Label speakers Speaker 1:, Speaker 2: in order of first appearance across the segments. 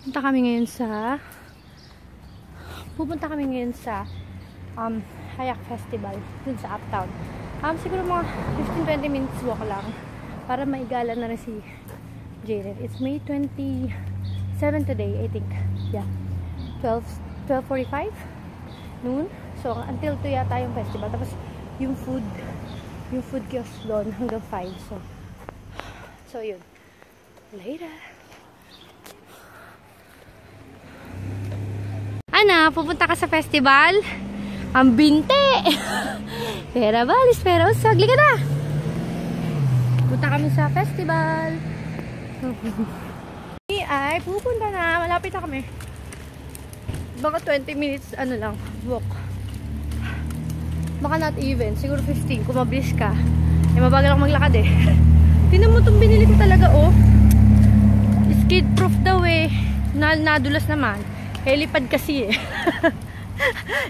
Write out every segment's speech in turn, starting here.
Speaker 1: Pupunta kami ngayon sa Hayak Festival dun sa Uptown. Siguro mga 15-20 minutes walk lang para maigala na rin si Jayden. It's May 27 today, I think. Yeah. 12:45 noon. So until 2 yata yung festival. Tapos yung food kiosk doon hanggang 5. So yun. Later. Ana, pupunta ka sa festival? Ang binte! Pera balis, pero sagli ka na! Punta kami sa festival. Ay, pupunta na. Malapit na kami. Baka 20 minutes, walk. Baka not even. Siguro 15. Kung mabilis ka. Mabagal ako maglakad eh. Tingnan mo itong binili ko talaga, oh. Skid proof daw eh. Nadulas naman. Helipad kasi eh.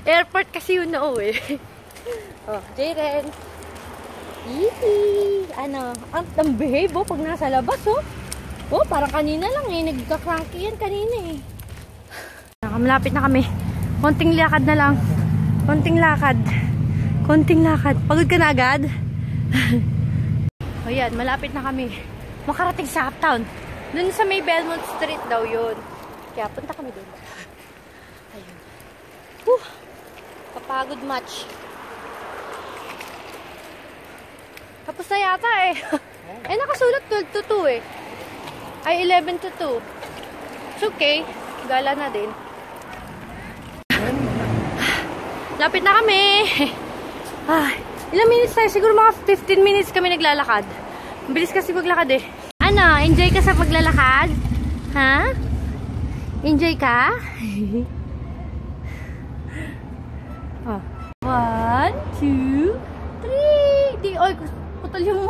Speaker 1: Airport kasi yun na eh. Oh, Jayden. Yee! Ang behave oh pag nasa labas oh. Oh, parang kanina lang eh. Nagka-cranky yan kanina eh. Malapit na kami. Konting lakad na lang. Konting lakad. Pagod ka na agad? O yan, malapit na kami. Makarating sa Uptown. Dun sa may Belmont Street daw yun. Kaya punta kami dun. Ayun. Kapagod match. Tapos na yata eh. Nakasulat 12 to 2 eh. Ay, 11 to 2. It's okay. Gala na din. Lapit na kami. Ilang minutes tayo? Siguro mga 15 minutes kami naglalakad. Bilis kasi maglakad eh. Enjoy ka sa paglalakad? Ha? Enjoy ka? Oh. 1, 2, 3. Oy, putol yung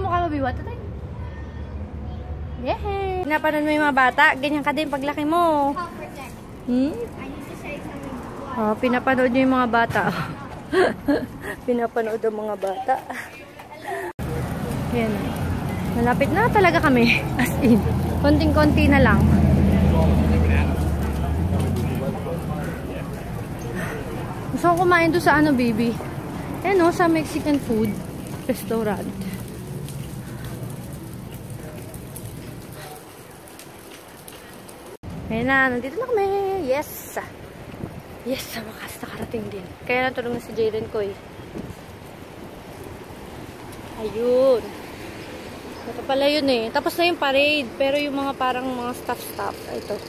Speaker 1: mukha mabiwat. Yehey! Napanood mo yung mga bata? Ganyan ka din paglaki mo. Pinapanood nyo yung mga bata. Pinapanood ang mga bata. Yan. Malapit na talaga kami. As in. Konting-konti na lang. Gusto ko kumain doon sa baby? Sa Mexican food restaurant. Ayan na, nandito na kami. Yes! Yes, sa wakas nakarating din. Kaya lang tulong na si Jayden ko eh. Ayun. Ito pala yun eh. Tapos na yung parade. Pero yung mga parang mga stuff. Ito.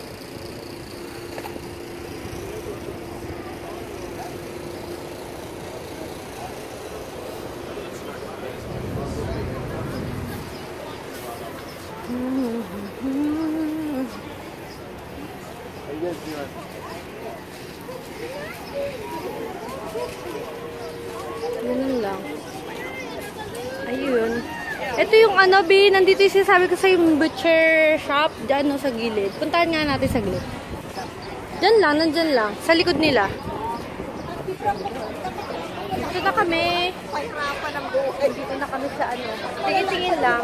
Speaker 1: Ganun lang. Ayun. Ito yung nandito yung sinasabi ko sa yung butcher shop. Diyan sa gilid. Puntahan nga natin sa gilid. Diyan lang, nandyan lang. Sa likod nila. Dito na kami. Dito na kami sa tingin-tingin lang.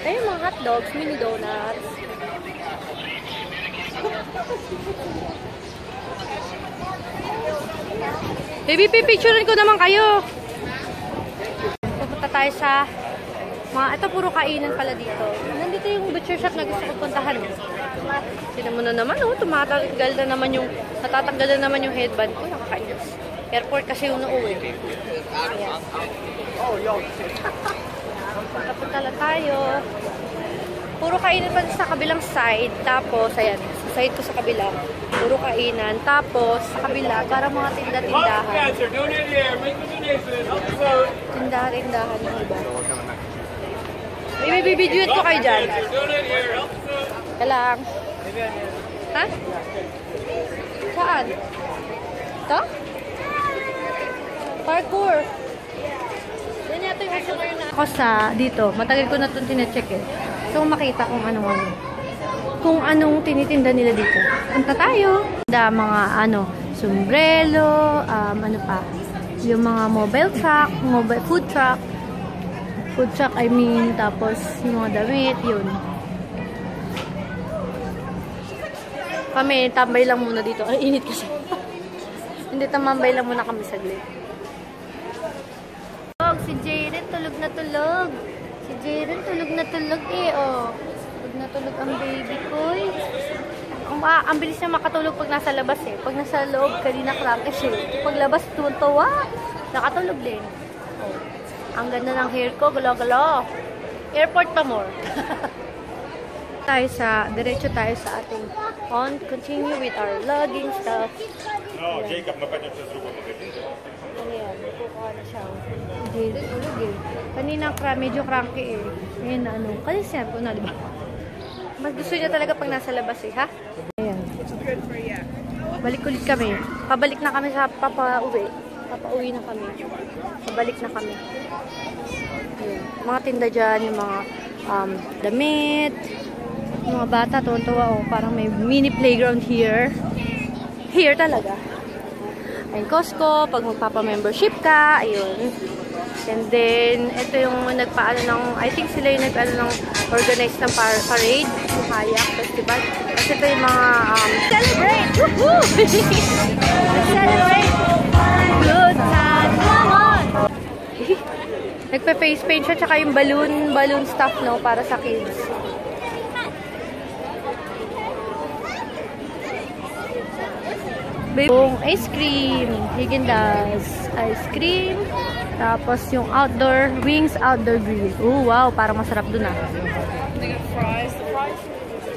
Speaker 1: Ayun, mga hotdogs, mini donuts. Baby, pipicturean ko naman kayo. Pupunta tayo sa ito puro kainan pala dito. Nandito yung butcher shop na gusto ko puntahan. Tinan mo na naman, natatanggal na naman yung headband ko. Nakakainis. Airport kasi yung nauwi. Ayan. Punta lang tayo. Puro kainan pa sa kabilang side. Tapos, ayan. Sa side ko sa kabila. Puro kainan. Tapos, sa kabila, para mga tinda-tindahan. Tindahan yung iba. May bibidyoet ko kayo dyan. Kalang. Ha? Saan? Ito? Parkour. Yan yata yung customer na ako dito. Matagal ko na itong tinecheck eh. So, makita kung anong tinitinda nila dito. Punta tayo. Mga sombrero, yung mga mobile truck, food truck, tapos yung mga damit, yun. Kami, tambay lang muna dito. Ay, init kasi. Hindi, tamambay lang muna kami saglit. Si Jaren, tulog na tulog. Si Jaren, tulog na tulog eh, oh. Tulog na tulog ang baby ko. Ang bilis niya makatulog pag nasa labas eh. Pag nasa loob, kanina crampes eh. Pag labas, tuwa. Nakatulog din. Oh. Ang ganda ng hair ko, galo-galo. Airport pa more. Diretso tayo sa ating continue with our logging stuff.
Speaker 2: No, Jacob, napanyag sa suko magating.
Speaker 1: Ano yan? Kukuha na siya. Jaren, tulog eh. Kanina medyo cranky eh. Ngayon ano. Kasi sinabi ko na, diba? Mas gusto niya talaga pag nasa labas eh, ha? Ayan. Balik ulit kami. Pabalik na kami sa papauwi. Papauwi na kami. Pabalik na kami. Ayan. Mga tinda dyan, yung mga damit. Yung mga bata, tuwan-tuwa oh. Parang may mini playground here. Here talaga. Ayun, Costco, pag magpapa-membership ka, ayun. And then, ito yung nagpaano ng, I think sila yung nag-ano ng organize ng parade, yung kayak festival. Kasi ito yung mga, celebrate! Woohoo! Celebrate! Good time! Come on! Nagpa-face paint siya, tsaka yung balloon stuff, no, para sa kids. Yung ice cream, Haagen-Dazs ice cream, tapos yung outdoor wings, outdoor grill. Oh wow, parang masarap dun ah.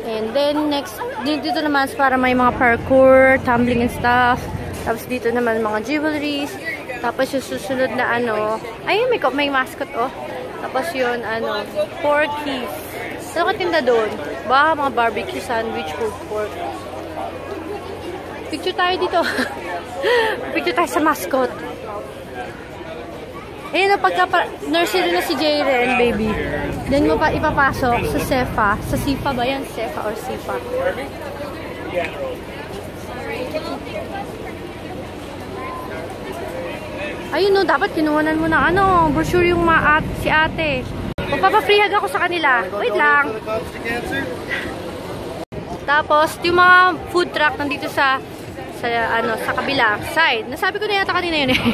Speaker 1: And then next, dito naman para may mga parkour, tumbling and stuff. Tapos dito naman mga jewelries. Tapos yung susunod na ano, ayun may mascot oh. Tapos yun ano, porkies. Ano ka tinda doon? Baka mga barbecue sandwich, pulled pork. Picture tayo dito. Picture tayo sa mascot. Ayun na nursery na si Jaren, baby. Then mo pa ipapasok sa Sefa. Sa Sifa ba yan? Sefa or Sifa? Ayun no, dapat kinuhanan mo ng ano, brochure yung si ate. Magpapa-free hug ako sa kanila. Wait lang. Tapos, yung mga food truck nandito sa kabila side. Nasabi ko na yata kanina yun eh.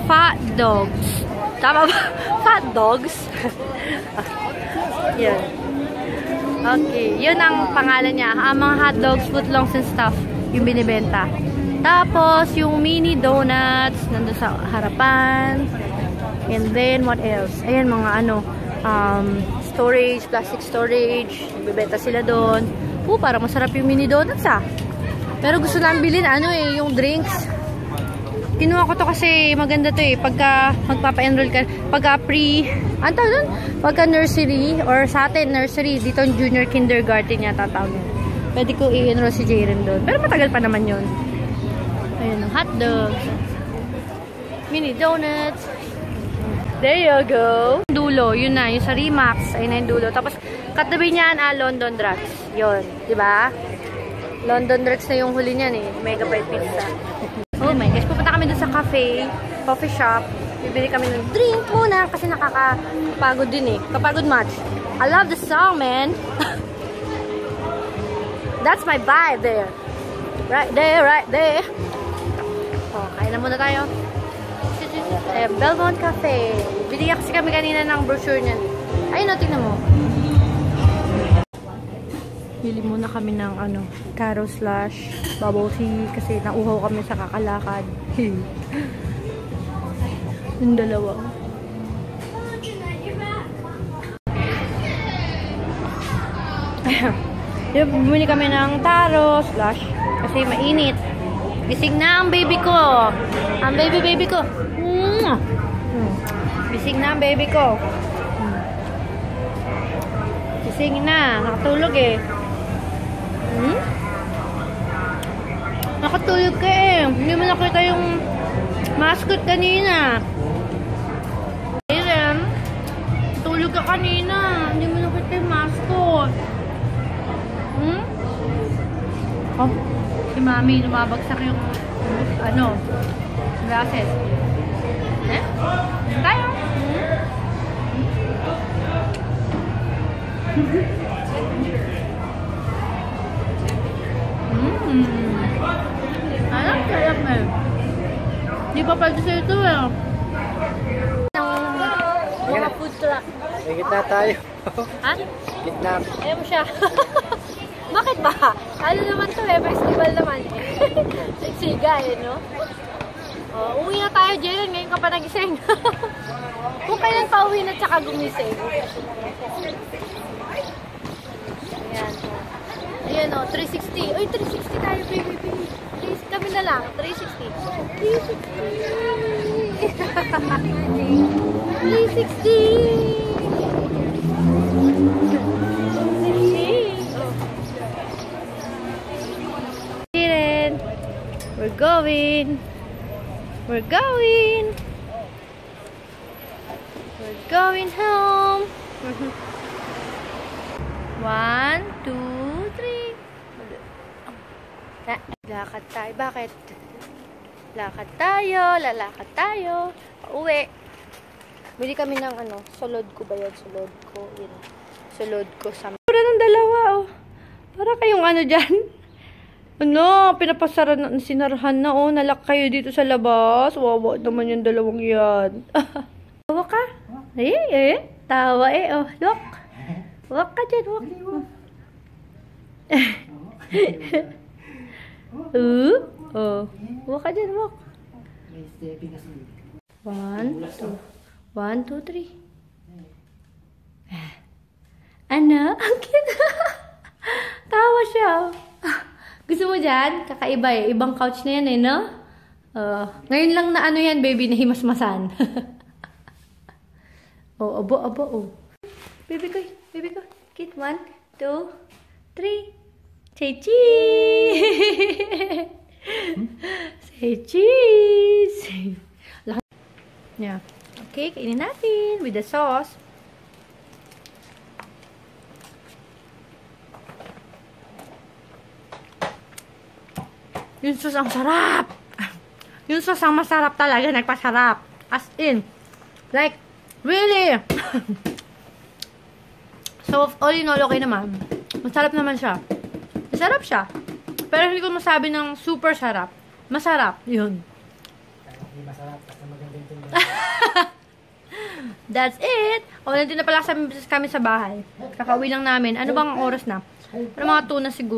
Speaker 1: Fat dogs. Tama ba? Fat dogs? Yan. Okay. Yun ang pangalan niya. Ang mga hot dogs, footlongs and stuff yung binibenta. Tapos, yung mini donuts nandun sa harapan. And then, what else? Ayan, mga storage, plastic storage. Bibenta sila doon. Parang masarap yung mini donuts ah. Pero gusto namin bilhin, yung drinks. Kinuha ko to kasi maganda to eh. Pagka magpapa-enroll ka, pagka pagka nursery, or sa atin nursery, dito junior kindergarten yata tawag yun. Pwede ko i-enroll si Jaren doon. Pero matagal pa naman yun. Ayun, hot dogs. Mini donuts. There you go. Dulo, yun na, yung sa Remax. Ayun na yung dulo. Tapos, katabi niyan, London Drugs. Yun, diba? London Drugs na yung huli niyan eh. Megabyte pizza. Oh my gosh, pupunta kami dun sa cafe, coffee shop. Bibili kami ng drink muna kasi nakakapagod din eh. Kapagod much. I love the song, man. That's my vibe there. Right there, right there. Oh, kain na muna tayo. Belmont Cafe. Bili kasi kami kanina ng brochure niyan. Ayun, tingnan mo. Bili muna kami ng Caro Slash bubble tea kasi nauhaw kami sa kakalakad. Yung dalawa. Bumili kami ng Taro Slash kasi mainit. Bising na ang baby ko. Ang baby ko. Bising na ang baby ko. Bising na. Nakatulog eh. Nakatulog ka eh. Hindi mo nakita yung mascot kanina. Jaren, tulog ka kanina. Hindi mo nakita yung mascot. Oh, si Mami lumabagsak yung glasses. Tayo. Alam, sarap na. Di pa pwede sa ito eh. Mga food truck.
Speaker 3: May gitna tayo.
Speaker 1: Ha?
Speaker 3: Gitna.
Speaker 1: Ayaw mo siya. Bakit ba? Ano naman to eh, festival naman eh. Nagsiga eh, no? Oh, uwi na tayo, Jalen. Ngayon ka pa nagising. Kung kailan pa uwi na tsaka gumising. Ayan. Ayan o, 360. Uy, 360 tayo, baby. Please, kami na lang. 360. 360. 360. Jalen. We're going. We're going. We're going home. 1, 2, 3. Lakad tayo. Bakit? Lakad tayo. Lalakad tayo. Pauwi. Bili kami ng ano. Sulod ko ba yan? Sulod ko. Yun. Sulod ko sa... Para ng dalawa oh. Para kayong ano dyan. Ano, pinapasara na, sinarahan na, oh, nalak kayo dito sa labas. Wawa naman yung dalawang yan. Tawa ka? Tawa eh, oh, look. Walk ka dyan, walk. Oh, walk ka dyan, walk. 1, 2, 3. Ano? Ang cute. Tawa siya, oh. Gusto mo dyan? Kakaiba eh. Ibang couch na yan eh, no? Ngayon lang na ano yan, baby, na himasmasan. Oh, abo, oh. Baby ko. Kit, 1, 2, 3. Say cheese! Say cheese! Yeah. Okay, kainin natin with the sauce. Yung sauce ang sarap. Yung sauce ang masarap talaga. Nagpasarap. As in. Like, really. So, all in all, okay naman. Masarap naman siya. Masarap siya. Pero hindi ko masabi ng super sarap. Masarap. Yun.
Speaker 3: Hindi masarap. Basta magandang tindahan.
Speaker 1: That's it. O, nandito na pala kami sa bahay. Kakauwi lang namin. Ano bang oras na? Ano mga 2 na siguro.